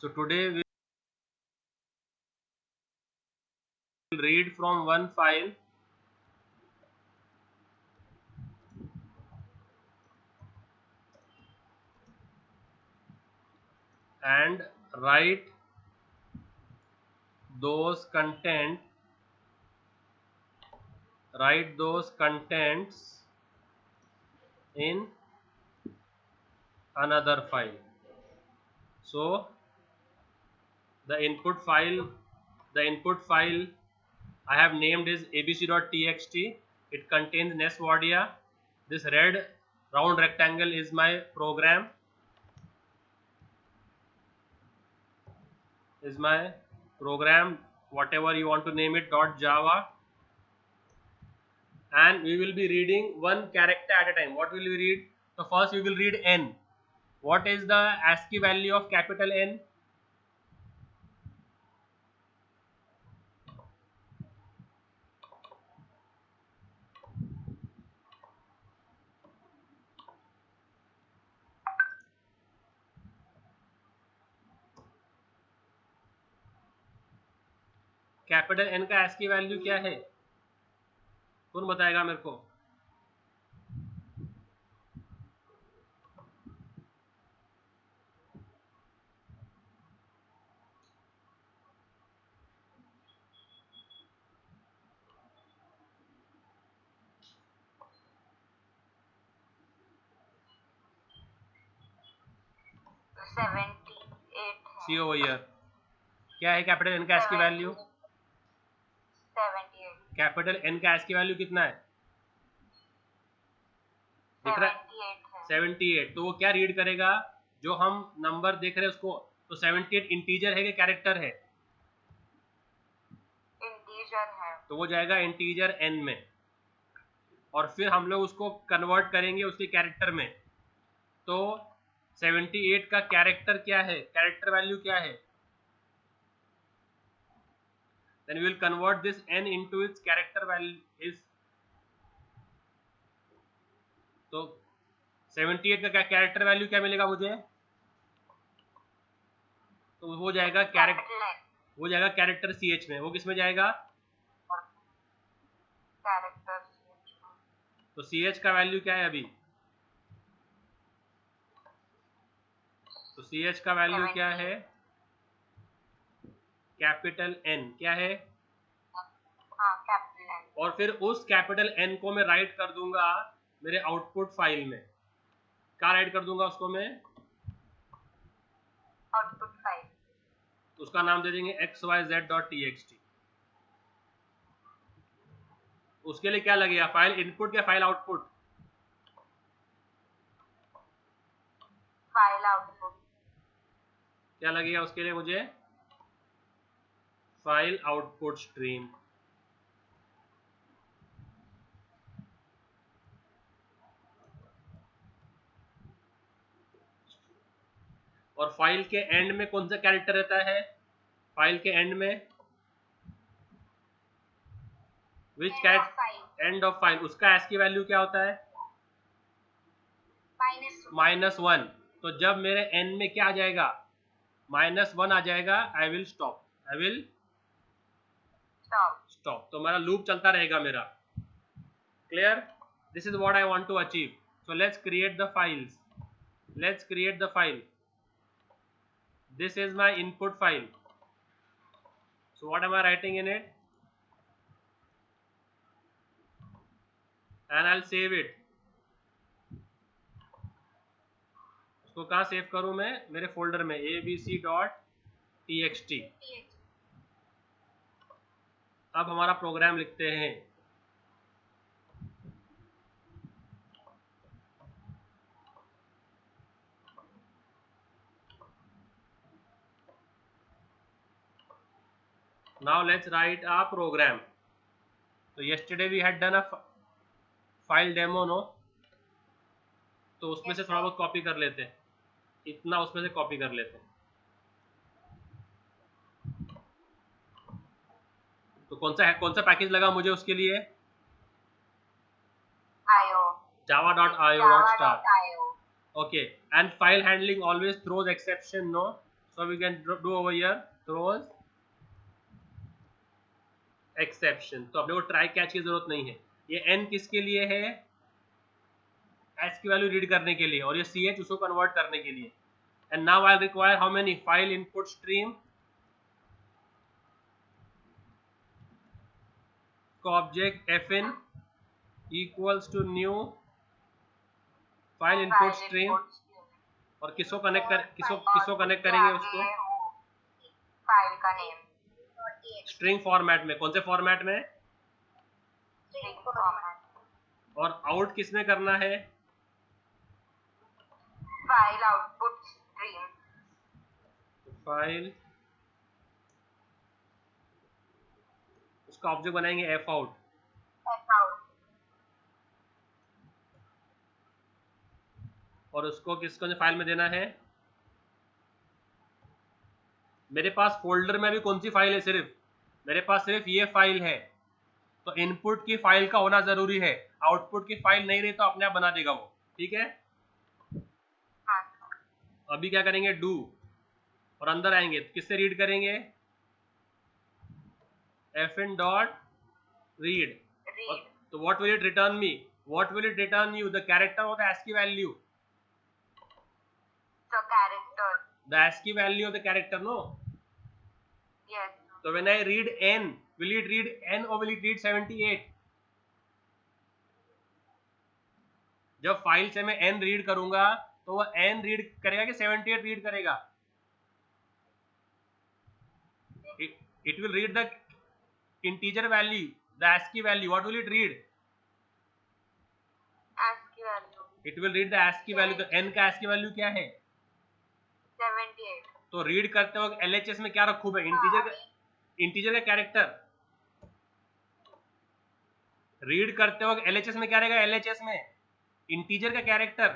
So today we will read from one file and write those contents in another file. So the input file I have named is abc.txt. It contains Nesvodia. This red round rectangle is my program, whatever you want to name it, .java, and we will be reading one character at a time. What will we read? So first we will read N. What is the ASCII value of capital N? Capital N का ASCII value क्या है? कौन बताएगा मेरे को? सी over year क्या है capital N का ASCII वैल्यू? 78. कैपिटल एन का ASCII वैल्यू कितना है? दिख रहा है 78. तो वो क्या रीड करेगा? जो हम नंबर देख रहे हैं उसको. तो 78 इंटीजर है कि कैरेक्टर है? इंटीजर है. तो वो जाएगा इंटीजर एन में और फिर हम लोग उसको कन्वर्ट करेंगे उसके कैरेक्टर में. तो 78 का कैरेक्टर क्या है? कैरेक्टर वैल्यू क्या है? Then we will convert this n into its character value is. तो 78 का कैरेक्टर वैल्यू क्या मिलेगा मुझे? तो वो जाएगा कैरेक्टर CH में. वो किस में जाएगा? Character CH. तो CH का वैल्यू क्या है अभी? तो CH का वैल्यू क्या है? Capital N. क्या है? Capital N. और फिर उस कैपिटल N को मैं राइट कर दूंगा मेरे आउटपुट फाइल में. क्या राइट कर दूंगा उसको मैं? Output file. उसका नाम दे देंगे xyz.txt. उसके लिए क्या लगेगा? फाइल इनपुट या फाइल आउटपुट? File output. क्या लगेगा उसके लिए मुझे? File output stream. और फाइल के एंड में कौन सा कैरेक्टर रहता है? फाइल के एंड में विच कैरेक्टर? End of file. उसका ASCII वैल्यू क्या होता है? -1. तो जब मेरे n में क्या आ जाएगा? -1 आ जाएगा. I will stop. तो मेरा लूप चलता रहेगा मेरा. Clear? This is what I want to achieve. So let's create the file. This is my input file. So what am I writing in it? And I'll save it. उसको कहाँ save करूँ मैं? मेरे folder में abc.txt. अब हमारा programme लिखते हैं. Now let's write a program. So yesterday we had done a file demo, no? तो उसमें से थोड़ा बहुत कॉपी कर लेते हैं. इतना उसमें से कॉपी कर लेते हैं. तो कौन सा पैकेज लगा मुझे उसके लिए? java.io.star. Okay. And file handling always throws exception, no? So we can do over here throws exception. तो अपने को ट्राई कैच की जरूरत नहीं है. ये n किसके लिए है? s की वैल्यू रीड करने के लिए, और ये ch उसको कन्वर्ट करने के लिए. And now I'll require how many? File input stream object fin equals to new file input stream. और किसको कनेक्ट करेंगे उसको? फाइल का नेम स्ट्रिंग फॉर्मेट में. कौन से फॉर्मेट में? String format. और आउट किस में करना है? File output stream. फाइल उसका ऑब्जेक्ट बनाएंगे एफ आउट. और उसको किसको फाइल में देना है? मेरे पास फोल्डर में भी कौन सी फाइल है? सिर्फ मेरे पास सिर्फ ये फाइल है. तो इनपुट की फाइल का होना जरूरी है. आउटपुट की फाइल नहीं रही तो अपने आप बना देगा वो. ठीक है. अभी क्या करेंगे? डू, और अंदर आएंगे तो किससे रीड करेंगे? fin dot read. तो what will it return me? What will it return you? The character or the ASCII value? The character. The ASCII value of the character, no? Yes. So when I read n, will it read n or will it read 78? जब file से मैं n read करूंगा तो वो n read करेगा कि 78 read करेगा? It will read the integer value, the ASCII value. What will it read? ASCII value. It will read the ASCII value. तो n का ASCII value क्या है? 78. तो रीड करते वक्त LHS में क्या रखूं मैं? इंटीजर का कैरेक्टर. रीड करते वक्त LHS में क्या रहेगा? LHS में इंटीजर का कैरेक्टर.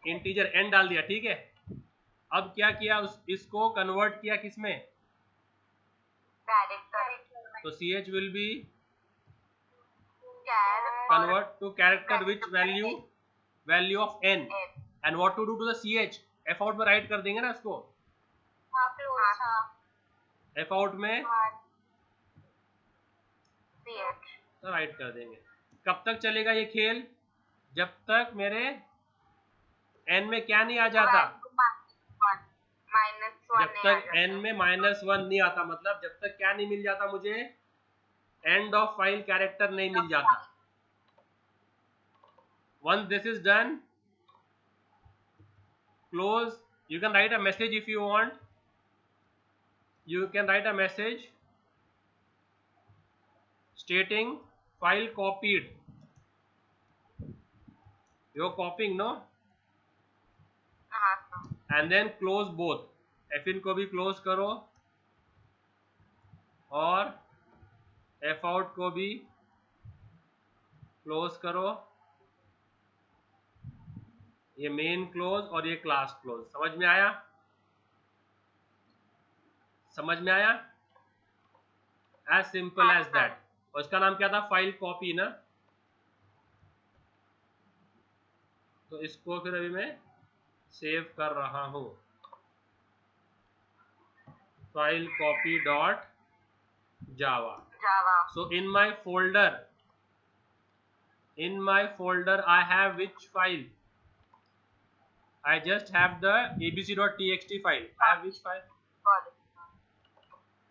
इंटीजर n डाल दिया. ठीक है. अब क्या किया? इसको कन्वर्ट किया किस में? कैरेक्टर. तो ch will be convert to character which value of n. And what to do to the ch? f out में राइट कर देंगे ना इसको. f out में राइट कर देंगे. कब तक चलेगा ये खेल? जब तक मेरे n में क्या नहीं आ जाता? जब तक n में -1 नहीं आता. मतलब जब तक क्या नहीं मिल जाता मुझे? एंड ऑफ फाइल कैरेक्टर नहीं मिल जाता. Once this is done, close. You can write a message if you want. You can write a message stating file copied. You're copying, no? And then close both. fin को भी close करो और f out को भी close करो. ये main close और ये क्लास क्लोज. समझ में आया? समझ में आया? As simple as that. और इसका नाम क्या था? फाइल कॉपी ना. तो इसको फिर अभी मैं सेव कर रहा हूं. File copy dot Java. So in my folder I have which file? I just have the abc.txt file. I have which file?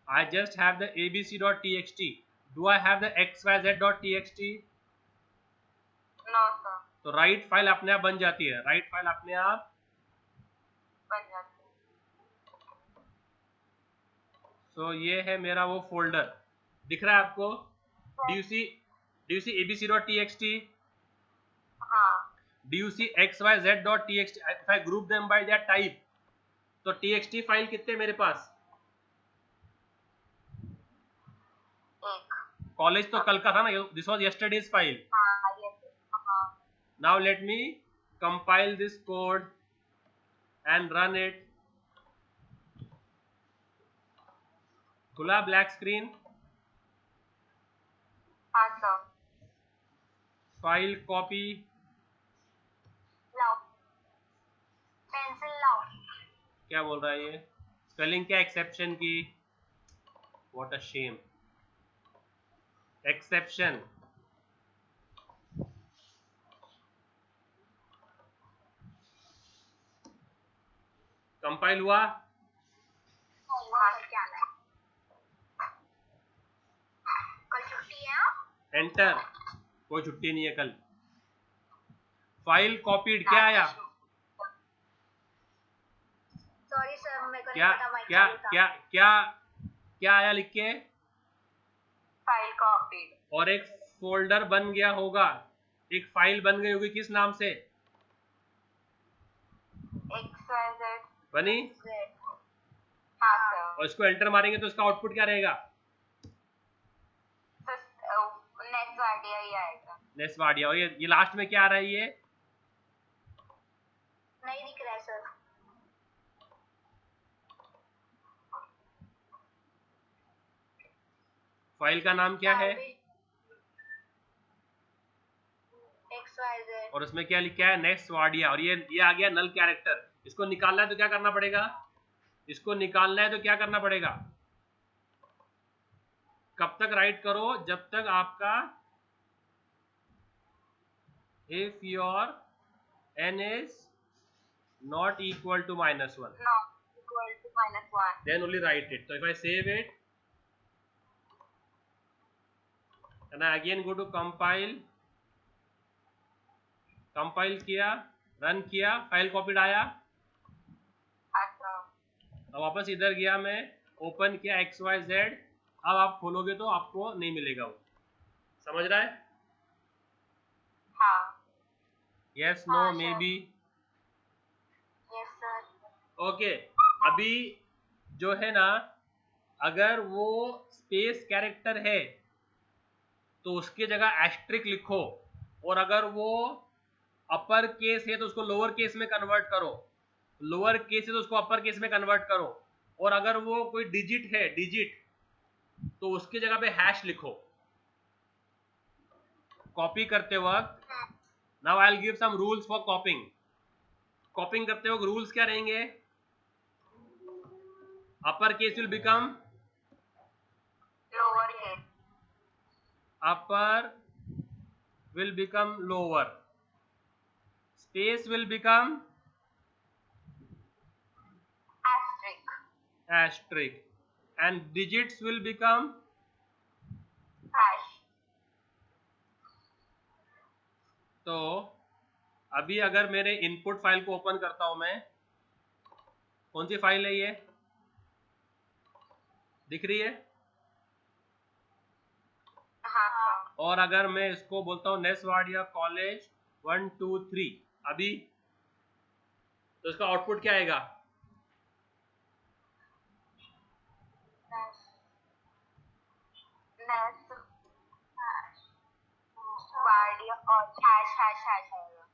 I just have the abc.txt. Do I have the xyz.txt? No sir. तो write file अपने आप बन जाती है. Write file अपने आप बन जाती है. तो ये है मेरा वो फोल्डर. दिख रहा है आपको? Do you see abc.txt? हाँ. Do you see xyz.txt? If I group them by their type, तो txt फाइल कितने मेरे पास? एक. कॉलेज तो कल का था ना. This was yesterday's file. Now let me compile this code and run it. खुला ब्लैक स्क्रीन. हाँ सर. File copy. क्या बोल रहा है ये? स्पेलिंग क्या एक्सेप्शन की? What a shame. Exception compile हुआ? हाँ सर, क्या है? कल छुट्टी है? एंटर। कोई छुट्टी नहीं है कल। फाइल कॉपीड क्या आया? सॉरी सर, मेरे को नहीं क्या पता, माइक क्या चालू था। क्या क्या क्या आया लिख के? File copied. और एक फोल्डर बन गया होगा, एक फाइल बन गई होगी, किस नाम से XYZ बनी? हाँ सर। और इसको एंटर मारेंगे तो इसका आउटपुट क्या रहेगा? नेक्स्ट आइडिया ही आएगा। नेस्वाडिया। और ये लास्ट में क्या आ रहा है? ये नहीं दिख रहा है सर। फाइल का नाम क्या है? XYZ। और उसमें क्या लिखा है? नेस्वाडिया। और ये आ गया नल कैरेक्टर। इसको निकालना है तो क्या करना पड़ेगा? इसको निकालना है तो क्या करना पड़ेगा? कब तक राइट करो? जब तक आपका if your n is not equal to -1, Not equal to -1. then only write it. So if I save it and I again go to compile किया, रन किया, फाइल कॉपीड आया। अच्छा। अब वापस इधर गया मैं, ओपन किया XYZ। अब आप खोलोगे तो आपको नहीं मिलेगा वो। समझ रहा है? हाँ। यस, नो, हाँ, may sir. Be. Yes sir. Okay. अभी जो है ना, अगर वो स्पेस कैरेक्टर है तो उसकी जगह एस्ट्रिक लिखो, और अगर वो अपर केस है तो उसको लोअर केस में कन्वर्ट करो, लोअर केस है तो उसको अपर केस में कन्वर्ट करो, और अगर वो कोई डिजिट है, डिजिट, तो उसकी जगह पे हैश लिखो कॉपी करते वक्त। Now I will give some rules for copying. Copying करते वक्त रूल्स क्या रहेंगे? Upper case will become lower case. upper will become lower, space will become Asterisk. asterisk, and digits will become Hash. तो अभी अगर मेरे इनपुट फाइल को open करता हूं मैं, कौन सी फाइल है ये? दिख रही है? हाँ सर। और अगर मैं इसको बोलता हूं नेस्वाडिया कॉलेज 1 2 3 अभी, तो इसका आउटपुट क्या आएगा?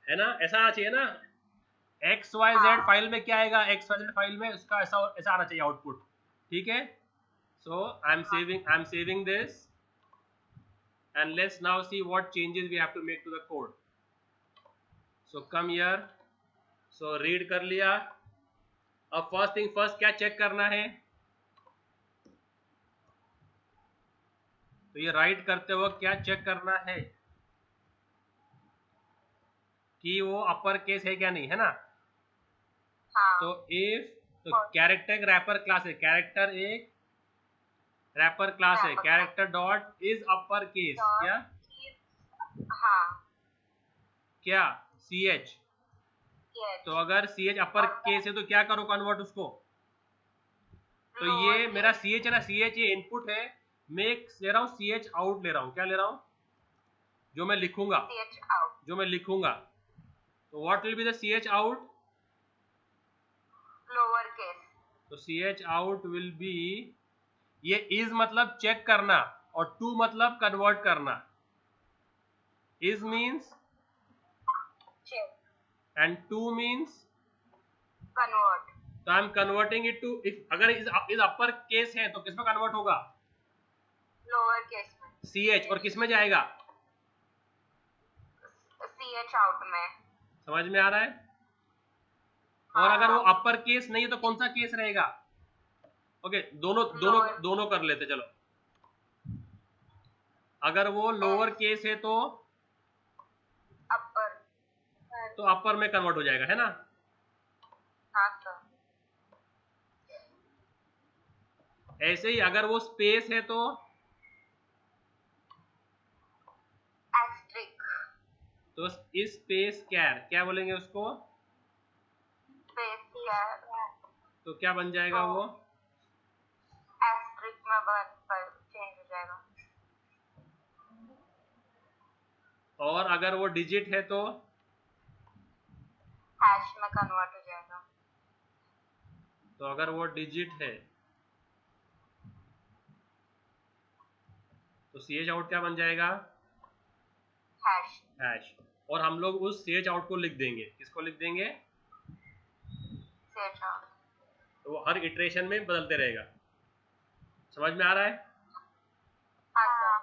है ना? ऐसा आना चाहिए ना? XYZ फाइल में क्या आएगा? XYZ फाइल में उसका ऐसा ऐसा आना चाहिए आउटपुट। ठीक है? So I'm saving this, and let's now see what changes we have to make to the code. So come here. So read कर लिया। अब first thing first क्या चेक करना है? तो ये राइट करते वक्त क्या चेक करना है कि वो अपर केस है क्या नहीं, है ना? हाँ। तो if तो कैरेक्टर एक रैपर क्लास है, कैरेक्टर एक रैपर क्लास है, character dot is upper case क्या? हाँ। क्या CH? तो अगर CH अपर केस है तो क्या करो? कन्वर्ट उसको। तो ये मेरा CH है ना, CH ये इनपुट है, मैं ले रहा हूँ CH आउट ले रहा हूँ। क्या ले रहा हूँ? जो मैं लिखूंगा, जो मैं लिखूंगा। तो what will be the CH out? Lower case. तो CH आउट विल बी, ये इज मतलब चेक करना और टू मतलब कन्वर्ट करना। Is means check and to means convert. तो I am converting it to, if अगर इज अपर केस है तो किस में कन्वर्ट होगा? लोअर केस में। CH। और किस में जाएगा? CH आउट में। समझ में आ रहा है? और अगर वो अपर केस नहीं है तो कौन सा केस रहेगा? ओके, दोनों दोनों दोनों कर लेते चलो। अगर वो लोअर केस है तो अपर में कन्वर्ट हो जाएगा, है ना? हाँ सर। ऐसे ही अगर वो स्पेस है तो एस्ट्रिक। तो इस स्पेस क्या बोलेंगे उसको? स्पेस कैर। तो क्या बन जाएगा वो? एस्ट्रिक में चेंज हो जाएगा। और अगर वो डिजिट है तो हैश में कन्वर्ट हो जाएगा। तो अगर वो डिजिट है तो CH आउट क्या बन जाएगा? हैश। हैश। और हम लोग उस CH आउट को लिख देंगे, किसको लिख देंगे? CH out. तो वो हर इटरेशन में बदलते रहेगा। समझ में आ रहा है? हाँ सर।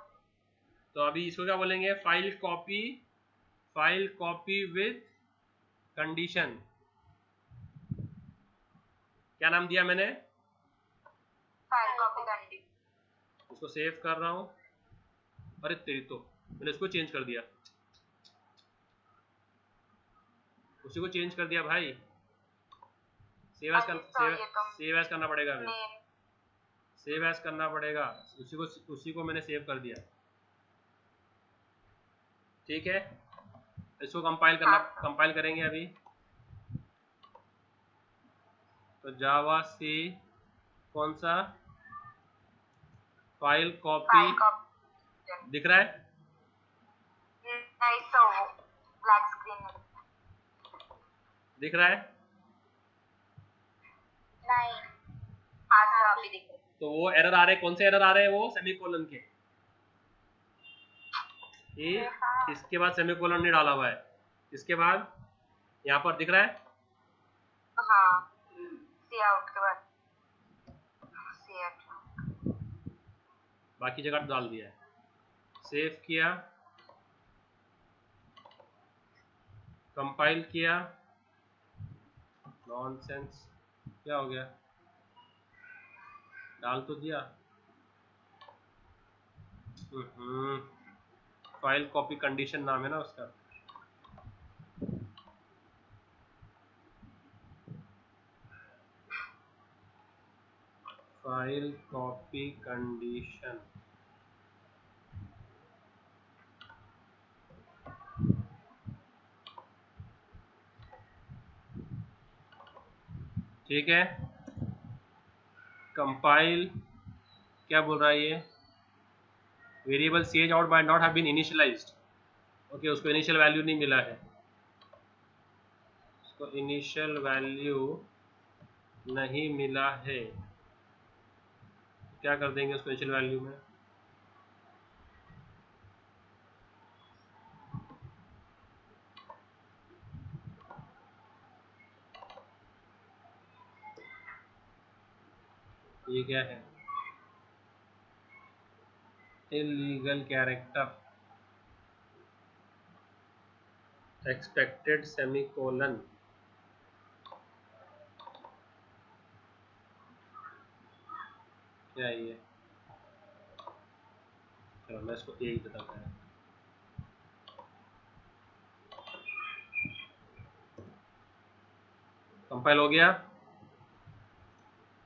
तो अभी इसको क्या बोलेंगे? File copy with condition. क्या नाम दिया मैंने? File copy condition. उसको सेव कर रहा हूं। अरे तेरी तो मैंने इसको चेंज कर दिया, उसी को चेंज कर दिया भाई। सेव एज करना पड़ेगा अभी। सेव एज करना पड़ेगा, उसी को मैंने सेव कर दिया। ठीक है, इसको कंपाइल करेंगे अभी। तो जावा सी कौन सा फाइल कॉपी दिख रहा है? नहीं तो ब्लैक स्क्रीन में दिख रहा है? नहीं। हाँ सर अभी दिख रहा है। तो वो एरर आ रहे, कौन से एरर आ रहे हैं? वो सेमीकोलन के। इसके बाद सेमीकोलन नहीं डाला हुआ है, इसके बाद यहाँ पर दिख रहा है। हाँ, सी आउट के बाद सी आउट। बाकी जगह डाल दिया है। सेव किया, कंपाइल किया। नॉनसेंस, क्या हो गया? डाल तो दिया। फाइल कॉपी कंडीशन नाम है ना उसका। File copy condition. ठीक है, कंपाइल। क्या बोल रहा है ये? Variable CH out by not have been initialized. Okay, उसको इनिशियल वैल्यू नहीं मिला है, उसको इनिशियल वैल्यू नहीं मिला है। क्या कर देंगे उसको इनिशियल वैल्यू में? ये क्या है? Illegal character expected semicolon. क्या है ये? चलो मैं इसको एक बताता हूँ। कंपाइल हो गया।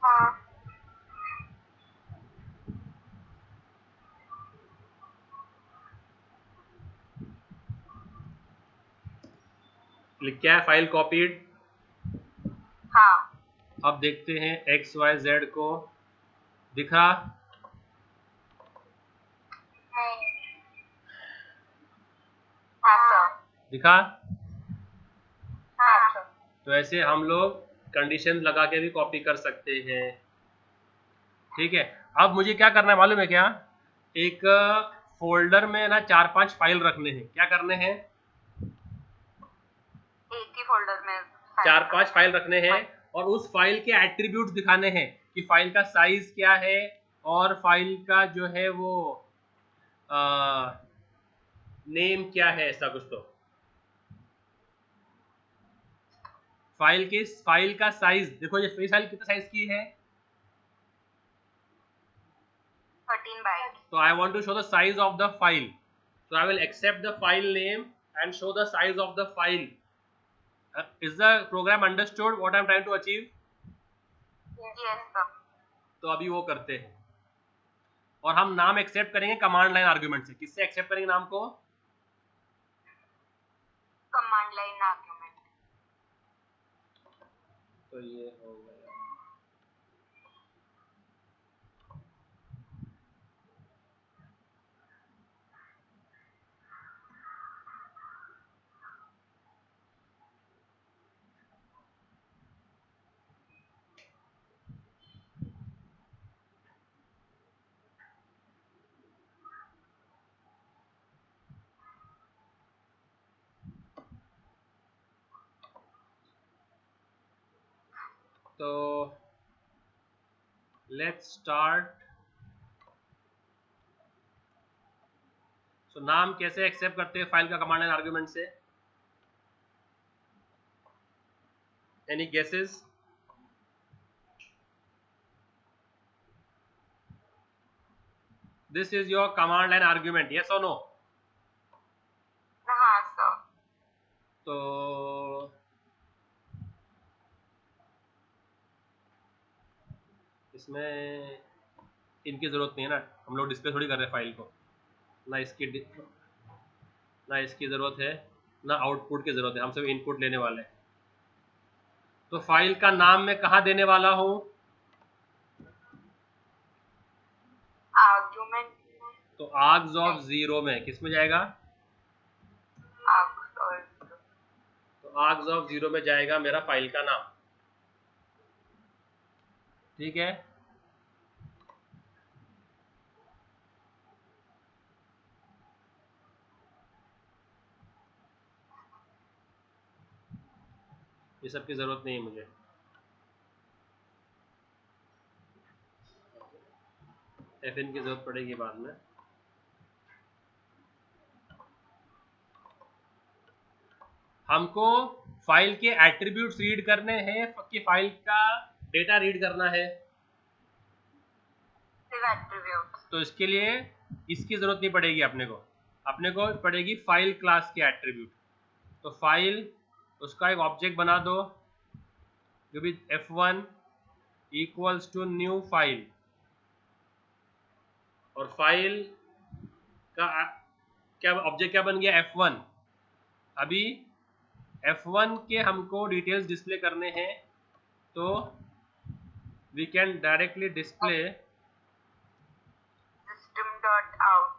हाँ। लिख क्या है? File copied. हाँ। अब देखते हैं XYZ को दिखा? नहीं। हाँ सर। दिखा? हाँ सर। तो ऐसे हम लोग कंडीशन लगा के भी कॉपी कर सकते हैं। ठीक है, अब मुझे क्या करना है मालूम है क्या? एक फोल्डर में ना 4-5 फाइल रखने हैं। क्या करने हैं? एक ही फोल्डर में 4-5 फाइल रखने हैं और उस फाइल के एट्रीब्यूट्स दिखाने हैं कि फाइल का साइज क्या है और फाइल का जो है वो नेम क्या है, ऐसा कुछ। तो फाइल का साइज देखो, ये फाइल कितना साइज की है, 13 bytes. तो I want to show the size of the file, so I will accept the file name and show the size of the file. Is the program understood what I am trying to achieve? Yes, sir. तो अभी वो करते हैं, और हम नाम accept करेंगे command line argument से। किससे एक्सेप्ट करेंगे नाम को? Command line argument. तो ये हो गया। तो लेट्स स्टार्ट। सो नाम कैसे एक्सेप्ट करते हैं फाइल का कमांड लाइन आर्गुमेंट से? Any guesses? This is your command line argument, yes और नो? हाँ सर. तो इसमें इनकी जरूरत नहीं है ना, हम लोग डिस्प्ले थोड़ी कर रहे हैं फाइल को, ना इसकी जरूरत है ना आउटपुट की जरूरत है, हम सब इनपुट लेने वाले हैं। तो फाइल का नाम मैं कहाँ देने वाला हूँ? आर्गुमेंट. तो आर्ग्स ऑफ 0 में, किस में जाएगा? तो आर्ग्स ऑफ 0 में जाएगा मेरा फाइल का नाम, ठीक है। ये सब की जरूरत नहीं है मुझे। FN की जरूरत पड़ेगी बाद में। हमको फाइल के एट्रीब्यूट्स रीड करने हैं कि फाइल का डेटा रीड करना है? तो इसके लिए इसकी जरूरत नहीं पड़ेगी अपने को पड़ेगी फाइल क्लास के एट्रीब्यूट। तो फाइल, उसका एक ऑब्जेक्ट बना दो जो भी F1 equals to new file, और फाइल का क्या ऑब्जेक्ट क्या बन गया? F1। अभी F1 के हमको डिटेल्स डिस्प्ले करने हैं, तो we can directly display system.out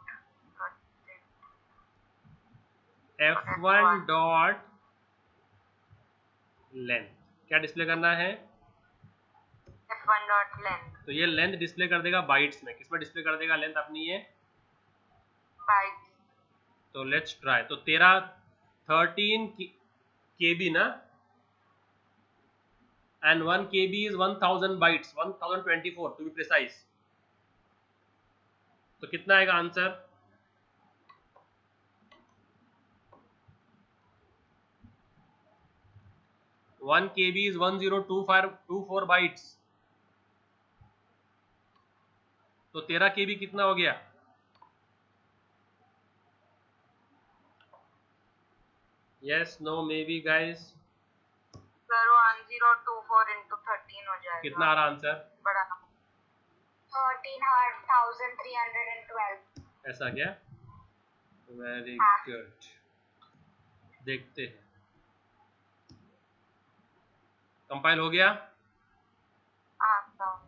F1 dot length. क्या डिस्प्ले करना है? F1 dot length. तो ये लेंथ डिस्प्ले कर देगा बाइट्स में। किस में डिस्प्ले कर देगा लेंथ अपनी ये? Bytes. तो लेट्स ट्राई। तो तेरा 13 KB ना, and 1 KB is 1000 bytes, 1024 to be precise। तो कितना आएगा answer? One KB is 1024 bytes। तो तेरा KB कितना हो गया? Yes, no, maybe guys? Sir 1024 into 13 हो जाएगा। कितना आ रहा आंसर? बड़ा 13,312। ऐसा क्या? Very good. देखते हैं, कंपाइल हो गया? हाँ सर।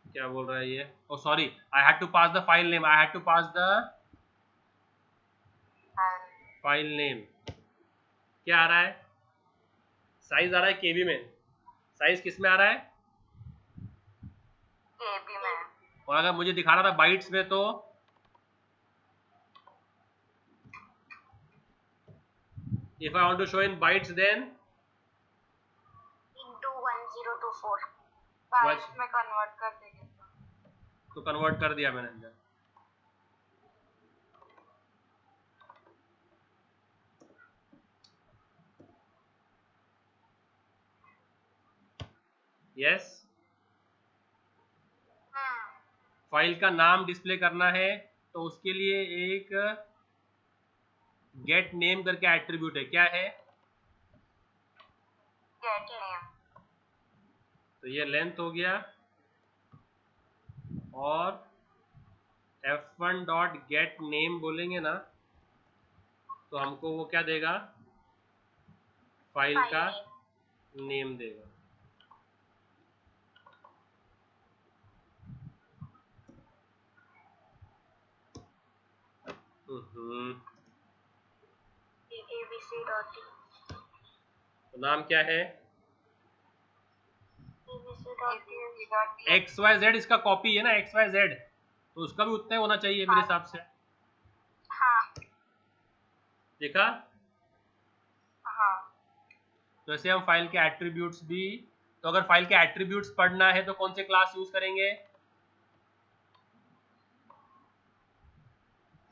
क्या बोल रहा है ये? Oh sorry, I had to pass the file name, file name. क्या आ रहा है? साइज आ रहा है केबी में। साइज किस में आ रहा है? केबी में। और अगर मुझे दिखा रहा था बाइट्स में, तो if I want to show in bytes, then into 1024 bytes में कन्वर्ट कर देंगे। तो कन्वर्ट कर दिया मैंने अंदर। यस, फाइल का नाम डिस्प्ले करना है तो उसके लिए एक गेट नेम करके एट्रीब्यूट है। क्या है? Gate name. तो ये लेंथ हो गया, और f1 डॉट गेट नेम बोलेंगे ना तो हमको वो क्या देगा? फाइल का नेम देगा। abc.t। तो नाम क्या है? abc.t। XYZ इसका कॉपी है ना, XYZ, तो उसका भी उतना ही होना चाहिए मेरे हिसाब से। हाँ देखा? हाँ। तो ऐसे हम फाइल के एट्रीब्यूट्स भी, तो अगर फाइल के एट्रीब्यूट्स पढ़ना है तो कौन से क्लास यूज करेंगे?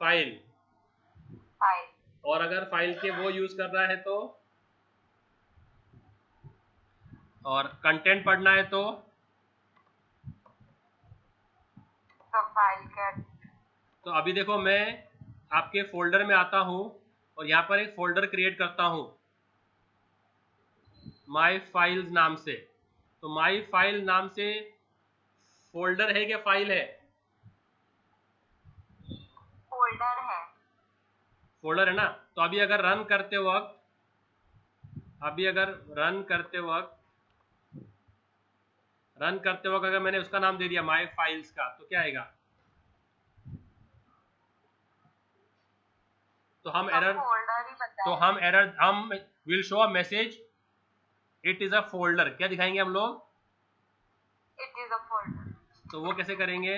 फाइल। और अगर फाइल के वो यूज करना है तो, और कंटेंट पढ़ना है तो फाइल का। तो अभी देखो मैं आपके फोल्डर में आता हूं और यहाँ पर एक फोल्डर क्रिएट करता हूं माई फाइल्स नाम से। तो माई फाइल नाम से फोल्डर है क्या फाइल है? फोल्डर है। फोल्डर है ना। तो अभी अगर रन करते वक्त अगर मैंने उसका नाम दे दिया माई फाइल्स का, तो क्या आएगा? तो हम will show a message it is a folder. क्या दिखाएंगे हम लोग? It is a folder. तो वो कैसे करेंगे?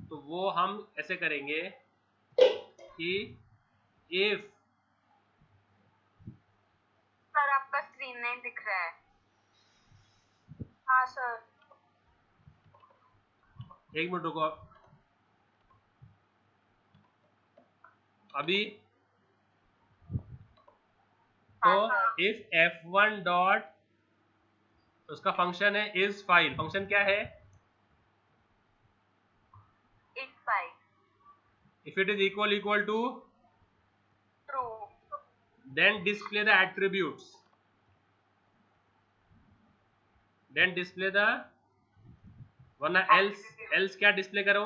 तो वो हम ऐसे करेंगे कि इफ, सर आपका स्क्रीन नहीं दिख रहा है। हाँ सर। एक मिनट रुको अभी। तो इफ f1 डॉट, उसका फंक्शन है इज फाइल। फंक्शन क्या है? Is file. If it is equal to true, then display the attributes, वरना else क्या डिस्प्ले करो?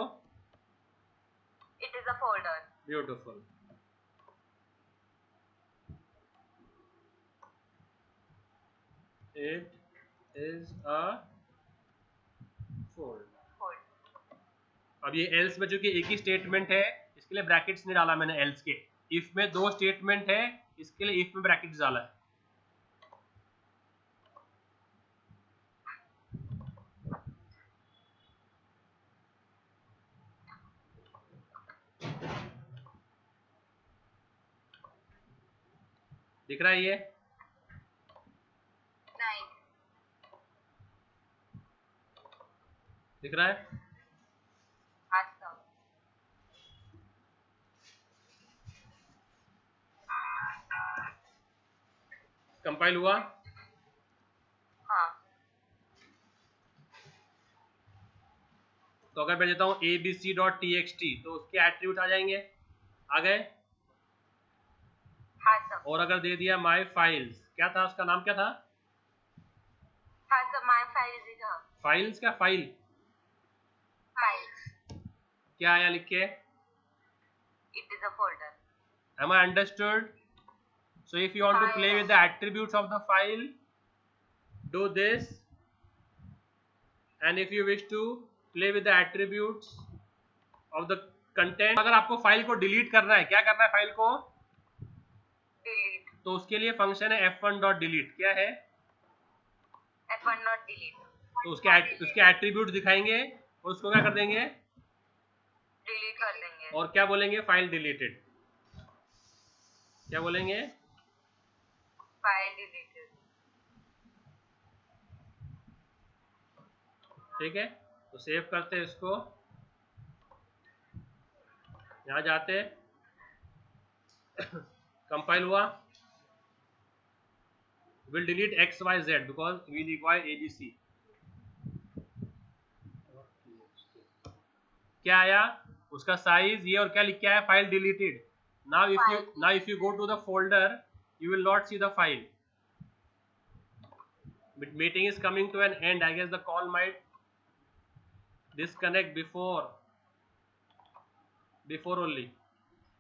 It is a folder. Beautiful. It is a folder. अब ये else में चूंकि एक ही स्टेटमेंट है इसके लिए ब्रैकेट्स नहीं डाला मैंने else के। if में दो स्टेटमेंट है इसके लिए if में ब्रैकेट्स डाला है। दिख रहा है ये? नहीं। दिख रहा है? अच्छा। कंपाइल हुआ? हाँ। तो अगर मैं देता हूं abc.txt तो उसके एट्रीब्यूट आ जाएंगे। आ गए? हाँ सर। और अगर दे दिया माई फाइल्स, क्या था उसका नाम? क्या था? हाँ sir, my files is a. Files क्या? File files. क्या आया लिख के? It is a folder. Am I understood? So if you want to play with the attributes of the file, do this, and if you wish to play with the attributes of the content, अगर आपको file को delete करना है, क्या करना है file को? Delete. तो उसके लिए फंक्शन है f1.delete। क्या है? f1.delete। तो उसके एट्रीब्यूट दिखाएंगे और उसको क्या कर देंगे? डिलीट कर देंगे। और क्या बोलेंगे? File deleted. क्या बोलेंगे? File deleted. ठीक है, तो सेव करते हैं इसको, यहाँ जाते, कंपाइल हुआ, will delete XYZ because we require ABC। क्या आया उसका साइज ये, और क्या लिख के आया, file deleted. Now if you go to the folder you will not see the file. But meeting is coming to an end. I guess the call might disconnect before only.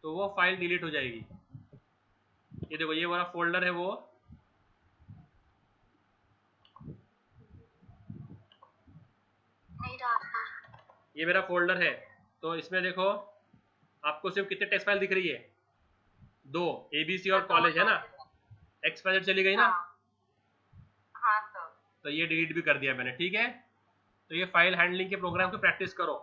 तो वो file delete हो जाएगी. ये देखो ये वाला folder है, वो ये मेरा फोल्डर है. तो इसमें देखो आपको सिर्फ कितने टेक्स्ट फाइल दिख रही है, 2, ABC और कॉलेज है ना, XYZ चली गई ना. हाँ सर. तो ये डिलीट भी कर दिया मैंने. ठीक है, तो ये फाइल हैंडलिंग के प्रोग्राम की प्रैक्टिस करो.